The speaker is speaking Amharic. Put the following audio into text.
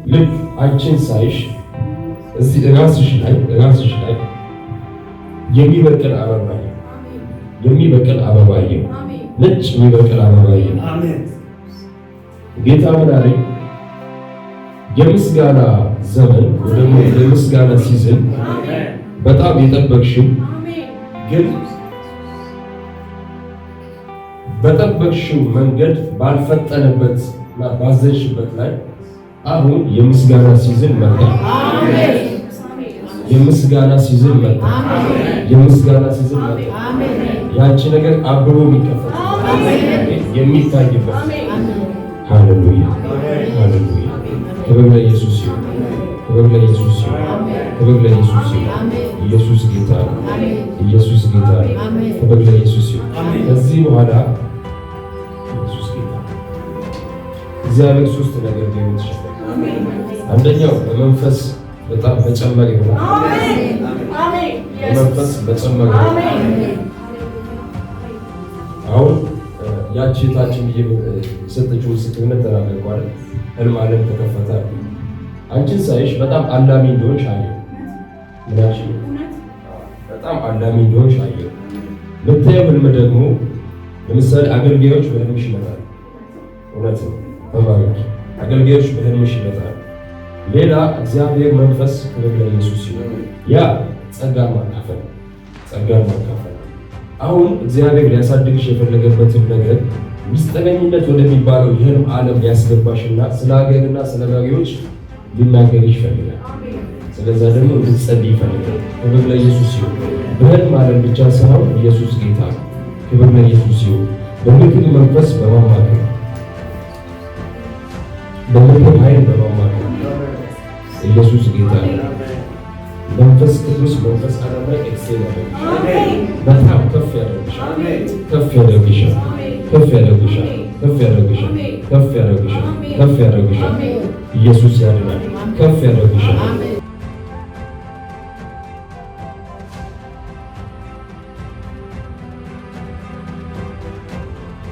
ልክ አንቺን ሳይሽ እዚህ ራስሽ ላይ የሚበቅል አበባዬ ነጭ የሚበቅል አበባዬ። ጌታ ምን አለኝ? የምስጋና ዘመን ወይም የምስጋና ሲዝን በጣም የጠበቅሽው ግን በጠበቅሽው መንገድ ባልፈጠነበት ባዘሽበት ላይ አሁን የምስጋና ሲዝን መጣ። የምስጋና ሲዝን መጣ። የምስጋና ሲዝን መጣ። ያንቺ ነገር አብሮ የሚከፈት የሚታይበት። ሃሌሉያ ሃሌሉያ። ክብር ለኢየሱስ ይሁን። ክብር ለኢየሱስ ይሁን። ክብር ለኢየሱስ ይሁን። ኢየሱስ ጌታ ነው። ኢየሱስ ጌታ ነው። ክብር ለኢየሱስ ይሁን። ከዚህ በኋላ ኢየሱስ ጌታ እግዚአብሔር ሶስት ነገር ሊሆን ይችላል። አንደኛው በመንፈስ በጣም መጨመር ይሆናል። በመንፈስ መጨመር ይሆናል። አሁን ያቺ ታችን የሰጠችው ምስክርነት ተናገርኳል። ህልም ዓለም ተከፈተ። አንቺን ሳይሽ በጣም አላሚ እንደሆንሽ አየሁ። ምናሽ በጣም አላሚ እንደሆንሽ አየሁ። የምታየው ህልም ደግሞ ለምሳሌ አገልጋዮች በህልምሽ ይመጣሉ። እውነት ነው። ተባረክ። አገልጋዮች በህልምሽ ይመጣሉ። ሌላ እግዚአብሔር መንፈስ ክብር ለኢየሱስ ይሁን። ያ ጸጋን ማካፈል። አሁን እግዚአብሔር ሊያሳድግሽ የፈለገበትን ነገር ሚስጥረኝነት ወደሚባለው የህልም ዓለም ሊያስገባሽና ስለ ሀገርና ስለ መሪዎች ሊናገርሽ ይፈልጋል። ስለዛ ደግሞ እንድትጸልይ ይፈልጋል። ክብር ለኢየሱስ ይሁን። በህልም ዓለም ብቻ ሳይሆን ኢየሱስ ጌታ ነው። ክብር ለኢየሱስ ይሁን። በምክር መንፈስ በማማከር በምክር ኃይል በማማከር ኢየሱስ ጌታ ነው። መንፈስ ቅዱስ መንፈስ ዓለም ላይ ኤክሴል ያደርግሻል። በጣም ከፍ ያደርግሻል። ከፍ ያደርግሻል። ከፍ ያደርግሻል። ከፍ ያደርግሻል። ከፍ ያደርግሻል። ከፍ ያደርግሻል። ኢየሱስ ያድናል። ከፍ ያደርግሻል።